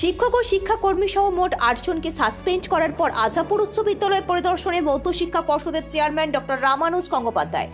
শিক্ষক ও শিক্ষাকর্মী সহ মোট ৮ জনকে সাসপেন্ড করার পর আজাপুর উচ্চ বিদ্যালয় পরিদর্শনে মধ্যশিক্ষা পর্ষদের চেয়ারম্যান ডক্টর রামানুজ গঙ্গোপাধ্যায়।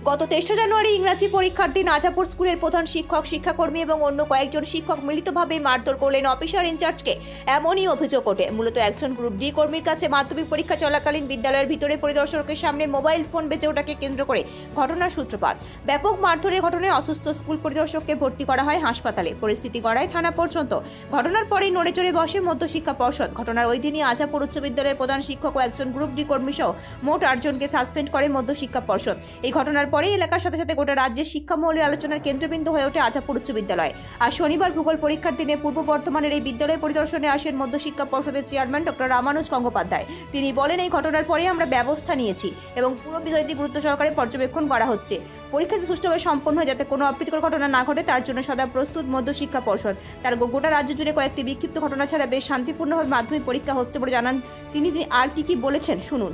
গত ২৩ জানুয়ারি ইংরাজি পরীক্ষার দিন আজাপুর স্কুলের প্রধান শিক্ষক, শিক্ষাকর্মী এবং অন্য কয়েকজন শিক্ষক মিলিতভাবে মারধর করলেন অফিসার ইনচার্জকে। এমনই অভিযোগ ওঠে। মূলত একজন গ্রুপ ডি কর্মীর কাছে মাধ্যমিক পরীক্ষা চলাকালীন বিদ্যালয়ের ভিতরে পরিদর্শকের সামনে মোবাইল ফোন বেজে ওঠাকে কেন্দ্র করে ঘটনার সূত্রপাত। ব্যাপক মারধরের ঘটনায় অসুস্থ স্কুল পরিদর্শককে ভর্তি করা হয় হাসপাতালে। পরিস্থিতি গড়ায় থানা পর্যন্ত। ঘটনার পরেই নড়ে চড়ে বসে মধ্যশিক্ষা পর্ষদ। ঘটনার ওই দিনই আজাপুর উচ্চ বিদ্যালয়ের প্রধান শিক্ষক ও একজন গ্রুপ ডি কর্মী সহ মোট ৮ জনকে সাসপেন্ড করে মধ্যশিক্ষা পর্ষদ। এই ঘটনার পরেই এলাকার সাথে সাথে গোটা রাজ্যের শিক্ষা মহলের আলোচনার কেন্দ্রবিন্দু হয়ে ওঠে আজাপুর উচ্চ বিদ্যালয়। আর শনিবার ভূগোল পরীক্ষার দিনে পূর্ব বর্ধমানের এই বিদ্যালয় পরিদর্শনে আসেন মধ্যশিক্ষা পর্ষদের চেয়ারম্যান ডক্টর রামানুজ গঙ্গোপাধ্যায়। তিনি বলেন, এই ঘটনার পরে আমরা ব্যবস্থা নিয়েছি এবং পুরো বিষয়টি গুরুত্ব সহকারে পর্যবেক্ষণ করা হচ্ছে। পরীক্ষাটি সুষ্ঠুভাবে সম্পন্ন হয়ে যাতে কোনো অপ্রীতিকর ঘটনা না ঘটে তার জন্য সদা প্রস্তুত মধ্যশিক্ষা পর্ষদ। তার গোটা রাজ্য জুড়ে কয়েকটি বিক্ষিপ্ত ঘটনা ছাড়া বেশ শান্তিপূর্ণভাবে মাধ্যমিক পরীক্ষা হচ্ছে বলে জানান তিনি। আর কি বলেছেন শুনুন।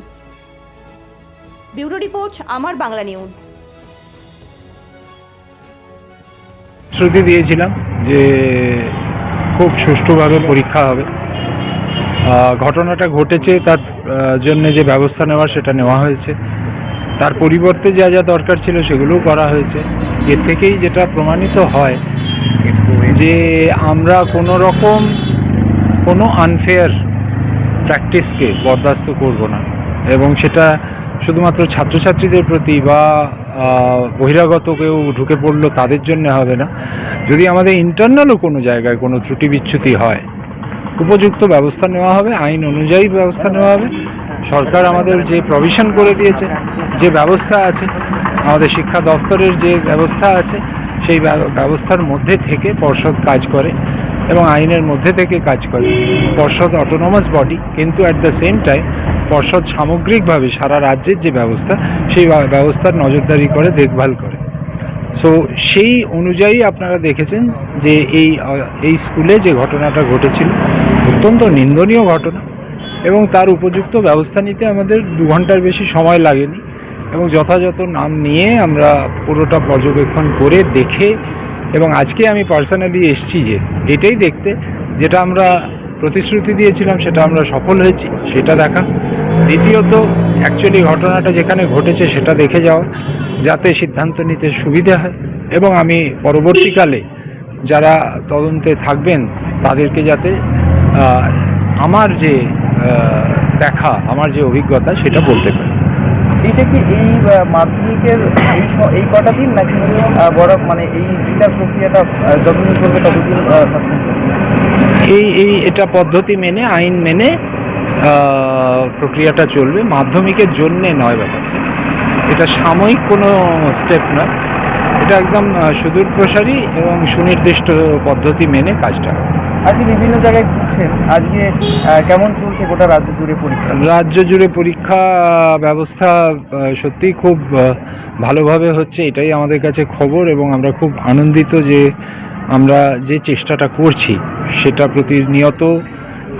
ব্যুরো রিপোর্ট, আমার বাংলা নিউজ। শ্রুতি দিয়েছিলাম যে খুব সুষ্ঠুভাবে পরীক্ষা হবে। ঘটনাটা ঘটেছে, তার জন্য যে ব্যবস্থা নেওয়া সেটা নেওয়া হয়েছে। তার পরিবর্তে যা যা দরকার ছিল সেগুলোও করা হয়েছে। এর থেকেই যেটা প্রমাণিত হয় যে আমরা কোনো আনফেয়ার প্র্যাকটিসকে বরদাস্ত করব না, এবং সেটা শুধুমাত্র ছাত্রছাত্রীদের প্রতি বা বহিরাগত কেউ ঢুকে পড়লো তাদের জন্য হবে না। যদি আমাদের ইন্টারনালও কোনো জায়গায় কোনো ত্রুটি বিচ্যুতি হয়, উপযুক্ত ব্যবস্থা নেওয়া হবে, আইন অনুযায়ী ব্যবস্থা নেওয়া হবে। সরকার আমাদের যে প্রভিশন করে দিয়েছে, যে ব্যবস্থা আছে, আমাদের শিক্ষা দপ্তরের যে ব্যবস্থা আছে, সেই ব্যবস্থার মধ্যে থেকে পর্ষদ কাজ করে এবং আইনের মধ্যে থেকে কাজ করে। পর্ষদ অটোনমাস বডি, কিন্তু অ্যাট দ্য সেম টাইম পর্ষদ সামগ্রিকভাবে সারা রাজ্যের যে ব্যবস্থা, সেই ব্যবস্থার নজরদারি করে, দেখভাল করে। সো সেই অনুযায়ী আপনারা দেখেছেন যে এই স্কুলে যে ঘটনাটা ঘটেছিল অত্যন্ত নিন্দনীয় ঘটনা, এবং তার উপযুক্ত ব্যবস্থা নিতে আমাদের 2 ঘন্টার বেশি সময় লাগেনি, এবং যথাযথ নাম নিয়ে আমরা পুরোটা পর্যবেক্ষণ করে দেখে, এবং আজকে আমি পার্সোনালি এসেছি যে এটাই দেখতে, যেটা আমরা প্রতিশ্রুতি দিয়েছিলাম সেটা আমরা সফল হয়েছি সেটা দেখা। দ্বিতীয়ত অ্যাকচুয়ালি ঘটনাটা যেখানে ঘটেছে সেটা দেখে যাওয়া, যাতে সিদ্ধান্ত নিতে সুবিধা হয়, এবং আমি পরবর্তীকালে যারা তদন্তে থাকবেন তাদেরকে যাতে আমার যে দেখা, আমার যে অভিজ্ঞতা সেটা বলতে পারি। এটা কি এই মাধ্যমিকের এই কটা দিন নাকি বড় মানে এই বিচার প্রক্রিয়াটা যতদিন চলবে ততদিন এটা পদ্ধতি মেনে, আইন মেনে প্রক্রিয়াটা চলবে। মাধ্যমিকের জন্যে নয় ব্যাপারটা, এটা সাময়িক কোনো স্টেপ নয়, এটা একদম সুদূর প্রসারী এবং সুনির্দিষ্ট পদ্ধতি মেনে কাজটা হবে। আজকে বিভিন্ন জায়গায় ঘুরছেন, আজকে কেমন চলছে গোটা রাজ্য জুড়ে পরীক্ষা? রাজ্য জুড়ে পরীক্ষা ব্যবস্থা সত্যিই খুব ভালোভাবে হচ্ছে, এটাই আমাদের কাছে খবর, এবং আমরা খুব আনন্দিত যে আমরা যে চেষ্টাটা করছি সেটা প্রতিনিয়ত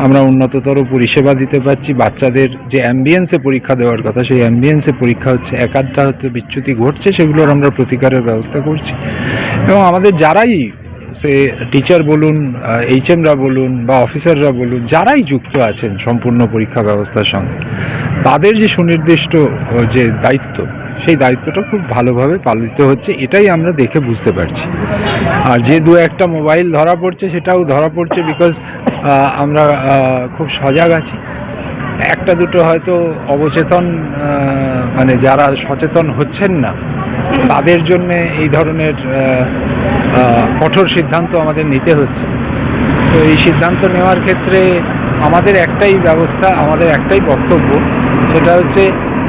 আমরা উন্নততর পরিষেবা দিতে পারছি। বাচ্চাদের যে অ্যাম্বিয়েন্সে পরীক্ষা দেওয়ার কথা, সেই অ্যাম্বিয়েন্সে পরীক্ষা হচ্ছে। একাধটা হয়তো বিচ্যুতি ঘটছে, সেগুলোর আমরা প্রতিকারের ব্যবস্থা করছি, এবং আমাদের যারাই সে টিচার বলুন, এইচএমরা বলুন বা অফিসাররা বলুন, যারাই যুক্ত আছেন সম্পূর্ণ পরীক্ষা ব্যবস্থার সঙ্গে, তাদের যে সুনির্দিষ্ট যে দায়িত্ব, সেই দায়িত্বটা খুব ভালোভাবে পালিত হচ্ছে, এটাই আমরা দেখে বুঝতে পারছি। আর যে 2-1টা মোবাইল ধরা পড়ছে, সেটাও ধরা পড়ছে বিকজ আমরা খুব সজাগ আছি। 1-2 হয়তো অবচেতন, মানে যারা সচেতন হচ্ছেন না তাদের জন্য এই ধরনের কঠোর সিদ্ধান্ত আমাদের নিতে হচ্ছে। তো এই সিদ্ধান্ত নেওয়ার ক্ষেত্রে আমাদের একটাই ব্যবস্থা, আমাদের একটাই বক্তব্য, সেটা হচ্ছে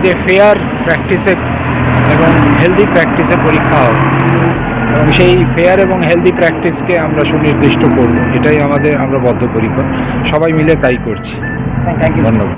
যে ফেয়ার প্র্যাকটিসে এবং হেলদি প্র্যাকটিসে পরীক্ষা হবে, এবং সেই ফেয়ার এবং হেলদি প্র্যাকটিসকে আমরা সুনির্দিষ্ট করব, এটাই আমরা বদ্ধপরিকর। সবাই মিলে তাই করছি। Thank you. ধন্যবাদ।